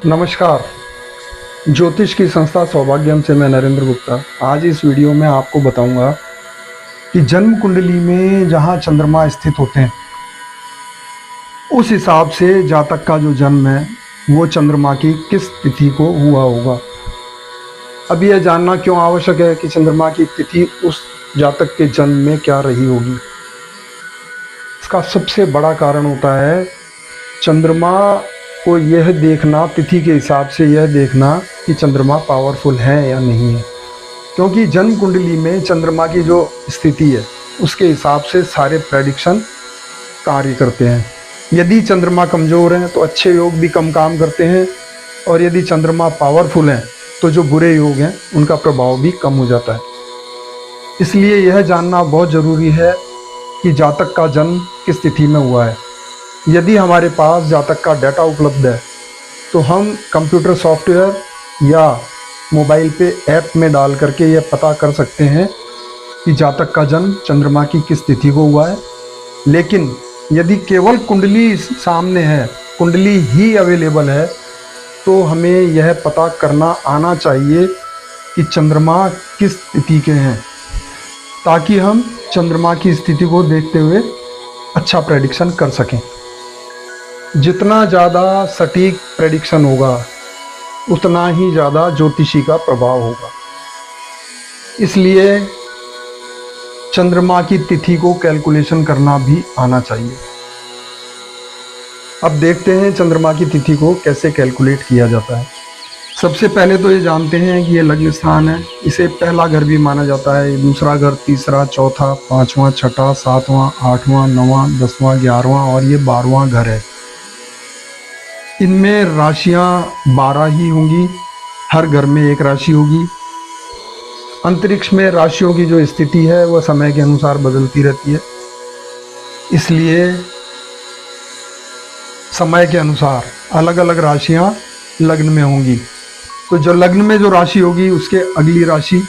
नमस्कार। ज्योतिष की संस्था सौभाग्यम से मैं नरेंद्र गुप्ता आज इस वीडियो में आपको बताऊंगा कि जन्म कुंडली में जहां चंद्रमा स्थित होते हैं उस हिसाब से जातक का जो जन्म है वो चंद्रमा की किस तिथि को हुआ होगा। अब यह जानना क्यों आवश्यक है कि चंद्रमा की तिथि उस जातक के जन्म में क्या रही होगी। इसका सबसे बड़ा कारण होता है चंद्रमा को यह देखना, तिथि के हिसाब से यह देखना कि चंद्रमा पावरफुल है या नहीं है, क्योंकि जन्म कुंडली में चंद्रमा की जो स्थिति है उसके हिसाब से सारे प्रेडिक्शन कार्य करते हैं। यदि चंद्रमा कमज़ोर हैं तो अच्छे योग भी कम काम करते हैं, और यदि चंद्रमा पावरफुल हैं तो जो बुरे योग हैं उनका प्रभाव भी कम हो जाता है। इसलिए यह जानना बहुत ज़रूरी है कि जातक का जन्म किस तिथि में हुआ है। यदि हमारे पास जातक का डाटा उपलब्ध है तो हम कंप्यूटर सॉफ्टवेयर या मोबाइल पे ऐप में डाल करके यह पता कर सकते हैं कि जातक का जन्म चंद्रमा की किस तिथि को हुआ है। लेकिन यदि केवल कुंडली सामने है, कुंडली ही अवेलेबल है, तो हमें यह पता करना आना चाहिए कि चंद्रमा किस तिथि के हैं, ताकि हम चंद्रमा की स्थिति को देखते हुए अच्छा प्रेडिक्शन कर सकें। जितना ज़्यादा सटीक प्रेडिक्शन होगा उतना ही ज़्यादा ज्योतिषी का प्रभाव होगा। इसलिए चंद्रमा की तिथि को कैलकुलेशन करना भी आना चाहिए। अब देखते हैं चंद्रमा की तिथि को कैसे कैलकुलेट किया जाता है। सबसे पहले तो ये जानते हैं कि ये लग्न स्थान है, इसे पहला घर भी माना जाता है, दूसरा घर, तीसरा, चौथा, पाँचवा, छठा, सातवां, आठवां, नौवां, 10वां, 11वां और ये 12वां घर है। इनमें राशियां 12 ही होंगी, हर घर में एक राशि होगी। अंतरिक्ष में राशियों की जो स्थिति है वह समय के अनुसार बदलती रहती है, इसलिए समय के अनुसार अलग अलग राशियां लग्न में होंगी। तो जो लग्न में जो राशि होगी उसके अगली राशि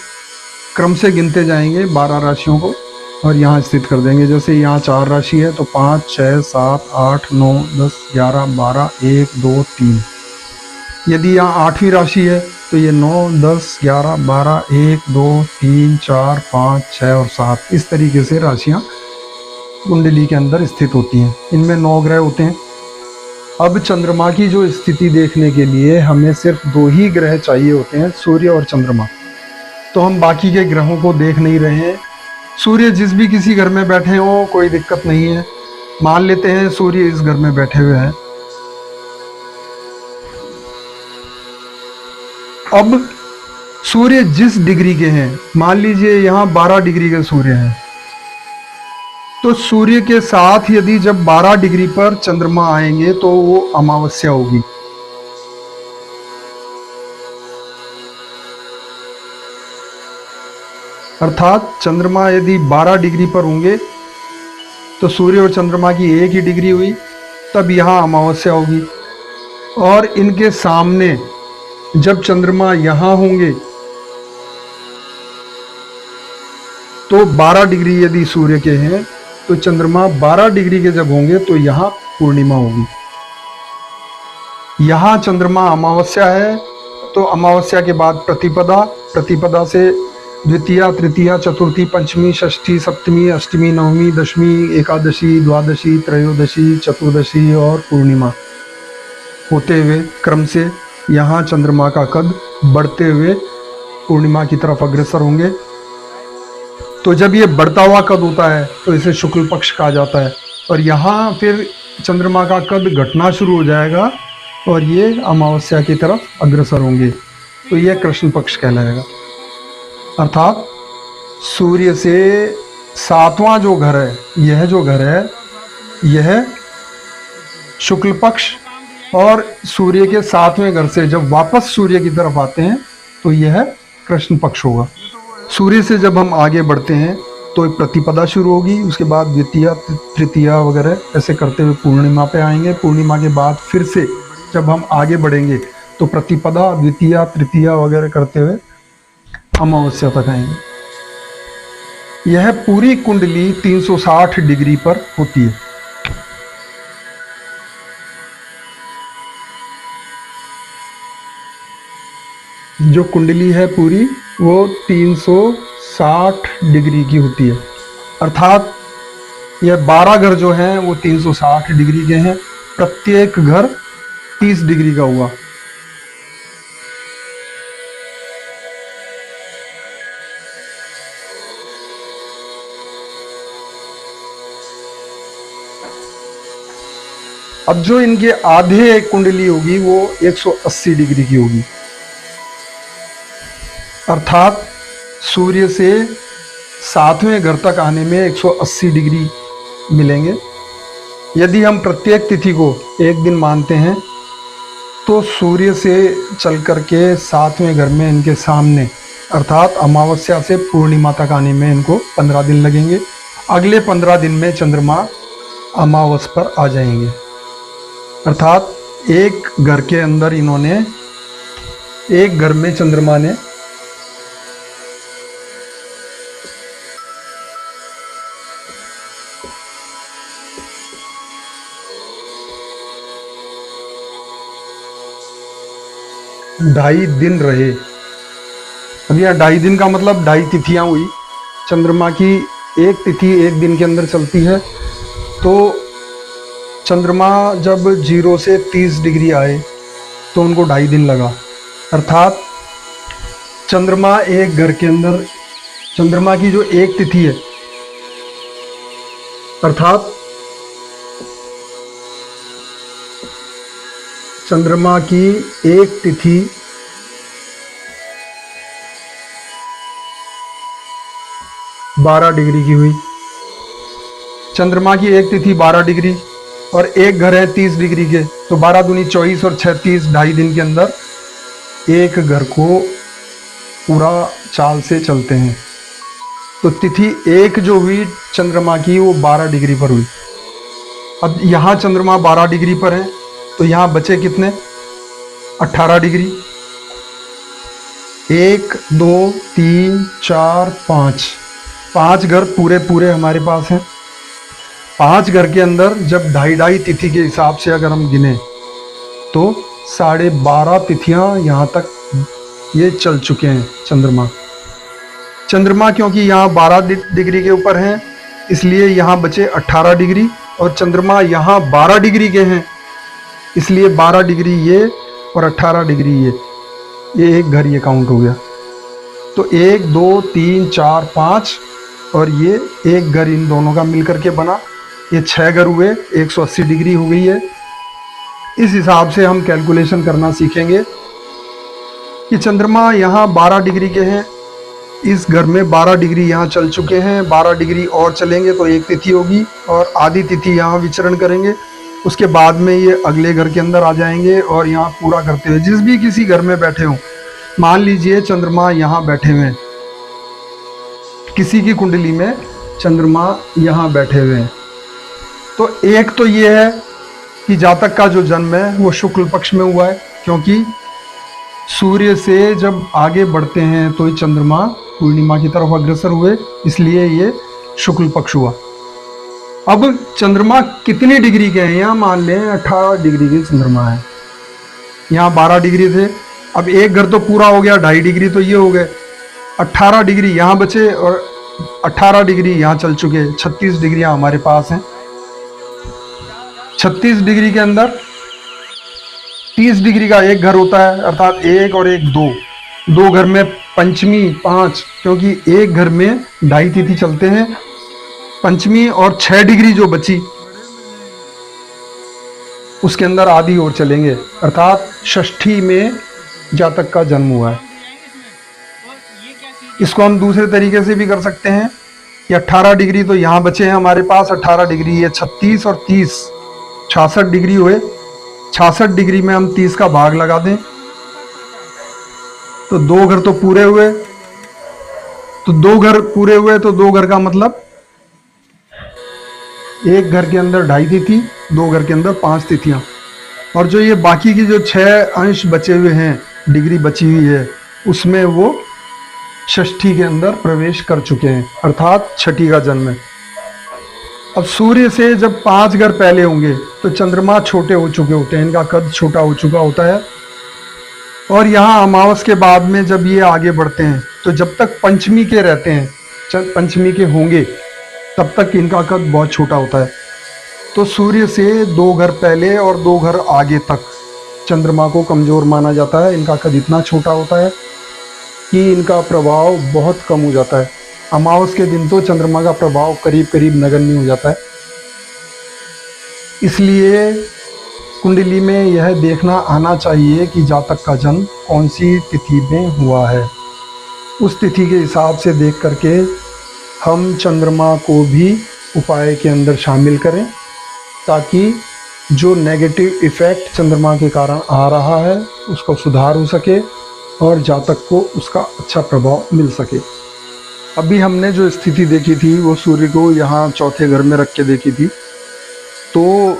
क्रम से गिनते जाएंगे 12 राशियों को और यहाँ स्थित कर देंगे। जैसे यहाँ 4 राशि है तो 5, 6, 7, 8, 9, 10, 11, 12, 1, 2, 3। यदि यहाँ 8वीं राशि है तो ये 9, 10, 11, 12, 1, 2, 3, 4, 5, 6 और 7 इस तरीके से राशियाँ कुंडली के अंदर स्थित होती हैं। इनमें 9 ग्रह होते हैं। अब चंद्रमा की जो स्थिति देखने के लिए हमें सिर्फ 2 ही ग्रह चाहिए होते हैं, सूर्य और चंद्रमा। तो हम बाकी के ग्रहों को देख नहीं रहे हैं। सूर्य जिस भी किसी घर में बैठे हो कोई दिक्कत नहीं है। मान लेते हैं सूर्य इस घर में बैठे हुए हैं। अब सूर्य जिस डिग्री के हैं, मान लीजिए यहाँ 12 डिग्री के सूर्य हैं, तो सूर्य के साथ यदि जब 12 डिग्री पर चंद्रमा आएंगे तो वो अमावस्या होगी। अर्थात चंद्रमा यदि 12 डिग्री पर होंगे तो सूर्य और चंद्रमा की एक ही डिग्री हुई, तब यहाँ अमावस्या होगी। और इनके सामने जब चंद्रमा यहाँ होंगे तो 12 डिग्री यदि सूर्य के हैं तो चंद्रमा 12 डिग्री के जब होंगे तो यहाँ पूर्णिमा होगी। यहाँ चंद्रमा अमावस्या है तो अमावस्या के बाद प्रतिपदा, प्रतिपदा से द्वितीया, तृतीया, चतुर्थी, पंचमी, षष्ठी, सप्तमी, अष्टमी, नवमी, दशमी, एकादशी, द्वादशी, त्रयोदशी, चतुर्दशी और पूर्णिमा होते हुए क्रम से यहाँ चंद्रमा का कद बढ़ते हुए पूर्णिमा की तरफ अग्रसर होंगे। तो जब ये बढ़ता हुआ कद होता है तो इसे शुक्ल पक्ष कहा जाता है, और यहाँ फिर चंद्रमा का कद घटना शुरू हो जाएगा और ये अमावस्या की तरफ अग्रसर होंगे, तो यह कृष्ण पक्ष कहलाएगा। अर्थात सूर्य से 7वां जो घर है, यह जो घर है यह शुक्ल पक्ष, और सूर्य के 7वें घर से जब वापस सूर्य की तरफ आते हैं तो यह कृष्ण पक्ष होगा। सूर्य से जब हम आगे बढ़ते हैं तो प्रतिपदा शुरू होगी, उसके बाद द्वितीया, तृतीया वगैरह ऐसे करते हुए पूर्णिमा पे आएंगे। पूर्णिमा के बाद फिर से जब हम आगे बढ़ेंगे तो प्रतिपदा, द्वितीया, तृतीया वगैरह करते हुए अमावस्या तक आएंगे। यह पूरी कुंडली 360 डिग्री पर होती है। जो कुंडली है पूरी वो 360 डिग्री की होती है, अर्थात ये 12 घर जो हैं वो 360 डिग्री के हैं, प्रत्येक घर 30 डिग्री का हुआ। अब जो इनके आधे कुंडली होगी वो 180 डिग्री की होगी, अर्थात सूर्य से 7वें घर तक आने में 180 डिग्री मिलेंगे। यदि हम प्रत्येक तिथि को एक दिन मानते हैं तो सूर्य से चल करके 7वें घर में इनके सामने अर्थात अमावस्या से पूर्णिमा तक आने में इनको 15 दिन लगेंगे। अगले 15 दिन में चंद्रमा अमावस पर आ जाएंगे, अर्थात एक घर के अंदर इन्होंने, एक घर में चंद्रमा ने ढाई दिन रहे। अब यह 2.5 दिन का मतलब 2.5 तिथियां हुई। चंद्रमा की एक तिथि एक दिन के अंदर चलती है, तो चंद्रमा जब 0 से 30 डिग्री आए तो उनको 2.5 दिन लगा, अर्थात चंद्रमा एक घर के अंदर, चंद्रमा की जो एक तिथि है, अर्थात चंद्रमा की एक तिथि 12 डिग्री की हुई। चंद्रमा की एक तिथि 12 डिग्री और एक घर है 30 डिग्री के, तो 12 दूनी 24 और 36, 2.5 दिन के अंदर एक घर को पूरा चाल से चलते हैं। तो तिथि एक जो हुई चंद्रमा की वो 12 डिग्री पर हुई। अब यहाँ चंद्रमा 12 डिग्री पर है, तो यहाँ बचे कितने? 18 डिग्री। 1 2 3 4 5 घर पूरे पूरे हमारे पास हैं। 5 घर के अंदर जब 2.5 तिथि के हिसाब से अगर हम गिने तो 12.5 तिथियां यहाँ तक ये चल चुके हैं। चंद्रमा क्योंकि यहाँ 12 डिग्री के ऊपर हैं, इसलिए यहाँ बचे 18 डिग्री, और चंद्रमा यहाँ 12 डिग्री के हैं, इसलिए 12 डिग्री ये और 18 डिग्री ये एक घर ये काउंट हो गया। तो 1 2 3 4 5 और ये एक घर इन दोनों का मिलकर के बना, ये 6 घर हुए, 180 डिग्री हो गई है। इस हिसाब से हम कैलकुलेशन करना सीखेंगे कि चंद्रमा यहाँ 12 डिग्री के हैं, इस घर में 12 डिग्री यहाँ चल चुके हैं, 12 डिग्री और चलेंगे तो एक तिथि होगी और आधी तिथि यहाँ विचरण करेंगे। उसके बाद में ये अगले घर के अंदर आ जाएंगे और यहाँ पूरा करते हुए जिस भी किसी घर में बैठे हों, मान लीजिए चंद्रमा यहाँ बैठे हुए हैं, किसी की कुंडली में चंद्रमा यहाँ बैठे हुए हैं, तो एक तो ये है कि जातक का जो जन्म है वो शुक्ल पक्ष में हुआ है, क्योंकि सूर्य से जब आगे बढ़ते हैं तो ये चंद्रमा पूर्णिमा की तरफ अग्रसर हुए, इसलिए ये शुक्ल पक्ष हुआ। अब चंद्रमा कितनी डिग्री के हैं? यहाँ मान लें 18 डिग्री के चंद्रमा है, यहाँ 12 डिग्री थे। अब एक घर तो पूरा हो गया, 2.5 डिग्री तो ये हो गए, 18 डिग्री यहाँ बचे और 18 डिग्री यहाँ चल चुके, 36 डिग्रियाँ हमारे पास हैं। 36 डिग्री के अंदर 30 डिग्री का एक घर होता है, अर्थात 1 और 1 2 घर में पंचमी 5, क्योंकि एक घर में 2.5 तिथि चलते हैं, पंचमी और 6 डिग्री जो बची उसके अंदर आधी और चलेंगे, अर्थात षष्ठी में जातक का जन्म हुआ है। इसको हम दूसरे तरीके से भी कर सकते हैं कि 18 डिग्री तो यहाँ बचे हैं हमारे पास, 18 डिग्री ये 36 और 30 66 डिग्री हुए। 66 डिग्री में हम 30 का भाग लगा दें तो 2 घर तो पूरे हुए, तो 2 घर पूरे हुए, तो 2 घर का मतलब एक घर के अंदर 2.5 तिथि, 2 घर के अंदर 5 तिथियां, और जो ये बाकी की जो 6 अंश बचे हुए हैं, डिग्री बची हुई है, उसमें वो षष्ठी के अंदर प्रवेश कर चुके हैं, अर्थात छठी का जन्म है। अब सूर्य से जब 5 घर पहले होंगे तो चंद्रमा छोटे हो चुके होते हैं, इनका कद छोटा हो चुका होता है, और यहाँ अमावस के बाद में जब ये आगे बढ़ते हैं तो जब तक पंचमी के रहते हैं, पंचमी के होंगे, तब तक इनका कद बहुत छोटा होता है। तो सूर्य से 2 घर पहले और 2 घर आगे तक चंद्रमा को कमज़ोर माना जाता है। इनका कद इतना छोटा होता है कि इनका प्रभाव बहुत कम हो जाता है। अमावस के दिन तो चंद्रमा का प्रभाव करीब करीब नगण्य हो जाता है। इसलिए कुंडली में यह देखना आना चाहिए कि जातक का जन्म कौन सी तिथि में हुआ है। उस तिथि के हिसाब से देख करके हम चंद्रमा को भी उपाय के अंदर शामिल करें, ताकि जो नेगेटिव इफ़ेक्ट चंद्रमा के कारण आ रहा है उसको सुधार हो सके और जातक को उसका अच्छा प्रभाव मिल सके। अभी हमने जो स्थिति देखी थी वो सूर्य को यहाँ चौथे घर में रख के देखी थी। तो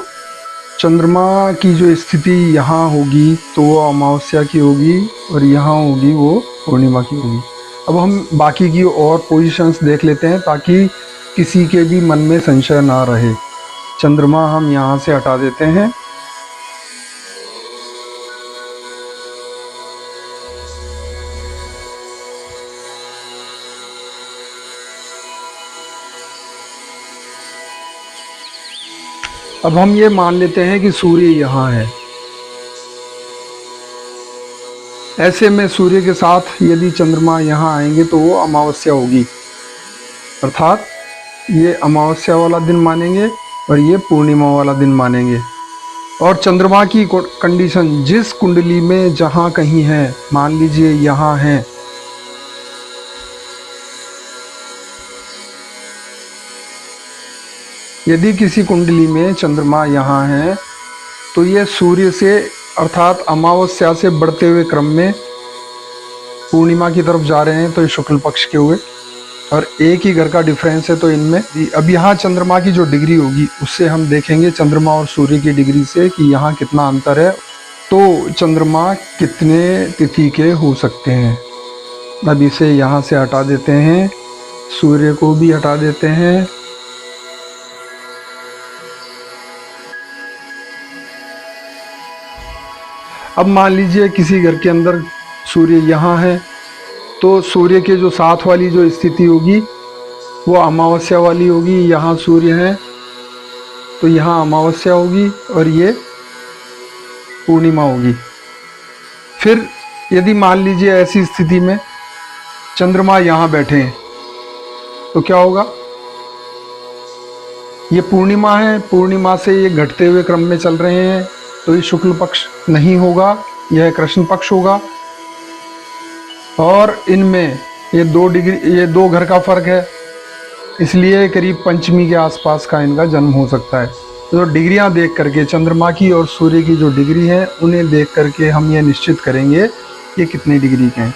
चंद्रमा की जो स्थिति यहाँ होगी तो वो अमावस्या की होगी और यहाँ होगी वो पूर्णिमा की होगी। अब हम बाकी की और पोजीशंस देख लेते हैं ताकि किसी के भी मन में संशय ना रहे। चंद्रमा हम यहाँ से हटा देते हैं। अब हम ये मान लेते हैं कि सूर्य यहाँ है। ऐसे में सूर्य के साथ यदि चंद्रमा यहाँ आएंगे तो वो अमावस्या होगी, अर्थात ये अमावस्या वाला दिन मानेंगे और ये पूर्णिमा वाला दिन मानेंगे। और चंद्रमा की कंडीशन जिस कुंडली में जहाँ कहीं है, मान लीजिए यहाँ है, यदि किसी कुंडली में चंद्रमा यहाँ है तो ये सूर्य से अर्थात अमावस्या से बढ़ते हुए क्रम में पूर्णिमा की तरफ जा रहे हैं, तो ये शुक्ल पक्ष के हुए और एक ही घर का डिफरेंस है। तो इनमें अब यहाँ चंद्रमा की जो डिग्री होगी उससे हम देखेंगे चंद्रमा और सूर्य की डिग्री से कि यहाँ कितना अंतर है, तो चंद्रमा कितने तिथि के हो सकते हैं। अब इसे यहाँ से हटा देते हैं, सूर्य को भी हटा देते हैं। अब मान लीजिए किसी घर के अंदर सूर्य यहाँ है, तो सूर्य के जो साथ वाली जो स्थिति होगी वो अमावस्या वाली होगी। यहाँ सूर्य है तो यहाँ अमावस्या होगी और ये पूर्णिमा होगी। फिर यदि मान लीजिए ऐसी स्थिति में चंद्रमा यहाँ बैठे हैं तो क्या होगा, ये पूर्णिमा है, पूर्णिमा से ये घटते हुए क्रम में चल रहे हैं, तो ये शुक्ल पक्ष नहीं होगा, यह कृष्ण पक्ष होगा। और इनमें ये 2 डिग्री, ये 2 घर का फर्क है, इसलिए करीब पंचमी के आसपास का इनका जन्म हो सकता है। तो डिग्रियां देख करके, चंद्रमा की और सूर्य की जो डिग्री है उन्हें देख करके हम ये निश्चित करेंगे कि कितनी डिग्री के हैं।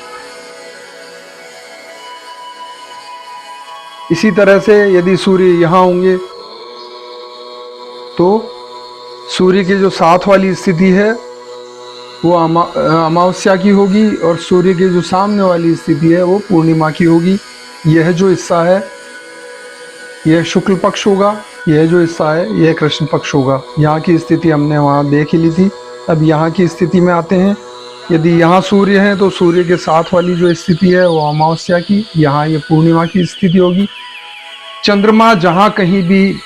इसी तरह से यदि सूर्य यहाँ होंगे तो सूर्य की जो साथ वाली स्थिति है वो अमावस्या की होगी और सूर्य की जो सामने वाली स्थिति है वो पूर्णिमा की होगी। यह जो हिस्सा है यह शुक्ल पक्ष होगा, यह जो हिस्सा है यह कृष्ण पक्ष होगा। यहाँ की स्थिति हमने वहाँ देख ही ली थी। अब यहाँ की स्थिति में आते हैं। यदि यहाँ सूर्य है तो सूर्य के साथ वाली जो स्थिति है वो अमावस्या की, यहाँ ये पूर्णिमा की स्थिति होगी। चंद्रमा जहाँ कहीं भी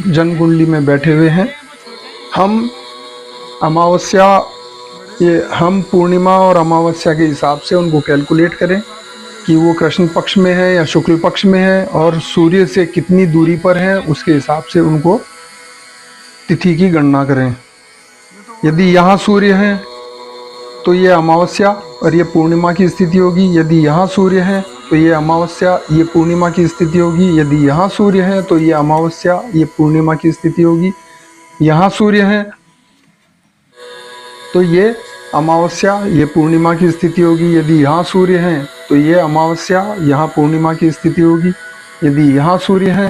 जन्म कुंडली में बैठे हुए हैं, हम अमावस्या, ये हम पूर्णिमा और अमावस्या के हिसाब से उनको कैलकुलेट करें कि वो कृष्ण पक्ष में है या शुक्ल पक्ष में है और सूर्य से कितनी दूरी पर है, उसके हिसाब से उनको तिथि की गणना करें। यदि यहाँ सूर्य है तो ये अमावस्या और ये पूर्णिमा की स्थिति होगी। यदि यहाँ सूर्य है तो ये अमावस्या, ये पूर्णिमा की स्थिति होगी। यदि यहाँ सूर्य है तो ये अमावस्या, ये पूर्णिमा की स्थिति होगी। यहाँ सूर्य है तो ये अमावस्या, ये पूर्णिमा की स्थिति होगी। यदि यहाँ सूर्य है तो ये अमावस्या, यहाँ पूर्णिमा की स्थिति होगी। यदि यहाँ सूर्य है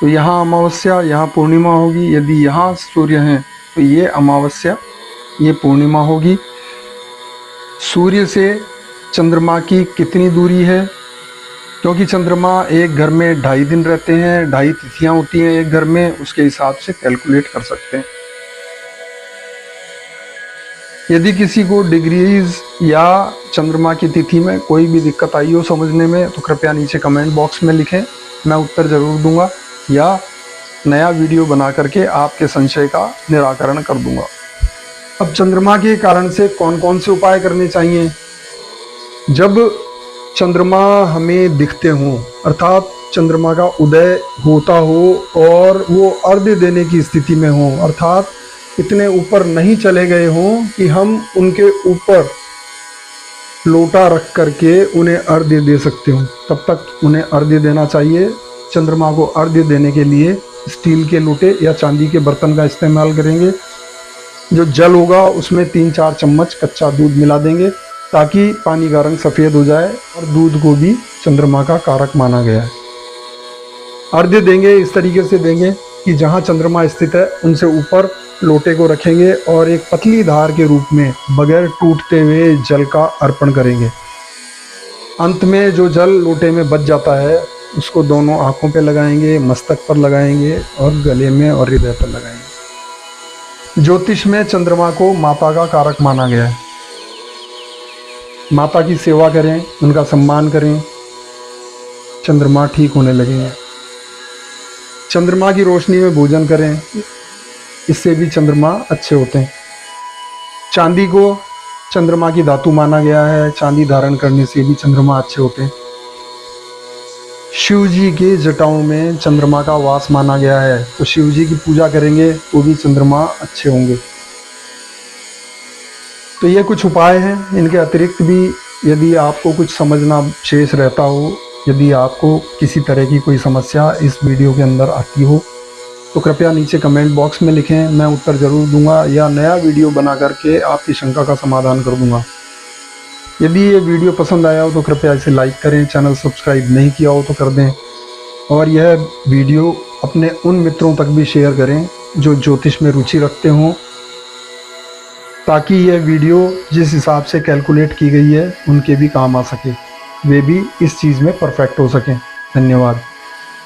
तो यहाँ अमावस्या, यहाँ पूर्णिमा होगी। यदि यहाँ सूर्य है तो ये अमावस्या, ये पूर्णिमा होगी। सूर्य से चंद्रमा की कितनी दूरी है, क्योंकि चंद्रमा एक घर में 2.5 दिन रहते हैं, 2.5 तिथियां होती हैं एक घर में, उसके हिसाब से कैलकुलेट कर सकते हैं। यदि किसी को डिग्रीज या चंद्रमा की तिथि में कोई भी दिक्कत आई हो समझने में तो कृपया नीचे कमेंट बॉक्स में लिखें, मैं उत्तर ज़रूर दूंगा या नया वीडियो बना करके आपके संशय का निराकरण कर दूंगा। अब चंद्रमा के कारण से कौन कौन से उपाय करने चाहिए। जब चंद्रमा हमें दिखते हों, अर्थात चंद्रमा का उदय होता हो और वो अर्घ्य देने की स्थिति में हो, अर्थात इतने ऊपर नहीं चले गए हों कि हम उनके ऊपर लोटा रख करके उन्हें अर्घ्य दे सकते हो, तब तक उन्हें अर्घ्य देना चाहिए। चंद्रमा को अर्घ्य देने के लिए स्टील के लोटे या चांदी के बर्तन का इस्तेमाल करेंगे। जो जल होगा उसमें 3-4 चम्मच कच्चा दूध मिला देंगे ताकि पानी का रंग सफ़ेद हो जाए, और दूध को भी चंद्रमा का कारक माना गया है। अर्घ्य देंगे इस तरीके से देंगे कि जहाँ चंद्रमा स्थित है उनसे ऊपर लोटे को रखेंगे और एक पतली धार के रूप में बगैर टूटते हुए जल का अर्पण करेंगे। अंत में जो जल लोटे में बच जाता है उसको दोनों आँखों पे लगाएंगे, मस्तक पर लगाएंगे और गले में और हृदय पर लगाएंगे। ज्योतिष में चंद्रमा को माता का कारक माना गया है। माता की सेवा करें, उनका सम्मान करें, चंद्रमा ठीक होने लगेंगे। चंद्रमा की रोशनी में भोजन करें, इससे भी चंद्रमा अच्छे होते हैं। चांदी को चंद्रमा की धातु माना गया है, चांदी धारण करने से भी चंद्रमा अच्छे होते हैं। शिव जी के जटाओं में चंद्रमा का वास माना गया है, तो शिव जी की पूजा करेंगे तो भी चंद्रमा अच्छे होंगे। तो ये कुछ उपाय हैं। इनके अतिरिक्त भी यदि आपको कुछ समझना शेष रहता हो, यदि आपको किसी तरह की कोई समस्या इस वीडियो के अंदर आती हो तो कृपया नीचे कमेंट बॉक्स में लिखें, मैं उत्तर ज़रूर दूंगा या नया वीडियो बना करके आपकी शंका का समाधान कर दूंगा। यदि ये वीडियो पसंद आया हो तो कृपया इसे लाइक करें, चैनल सब्सक्राइब नहीं किया हो तो कर दें, और यह वीडियो अपने उन मित्रों तक भी शेयर करें जो ज्योतिष में रुचि रखते हों, ताकि यह वीडियो जिस हिसाब से कैलकुलेट की गई है उनके भी काम आ सके, वे भी इस चीज़ में परफेक्ट हो सकें। धन्यवाद।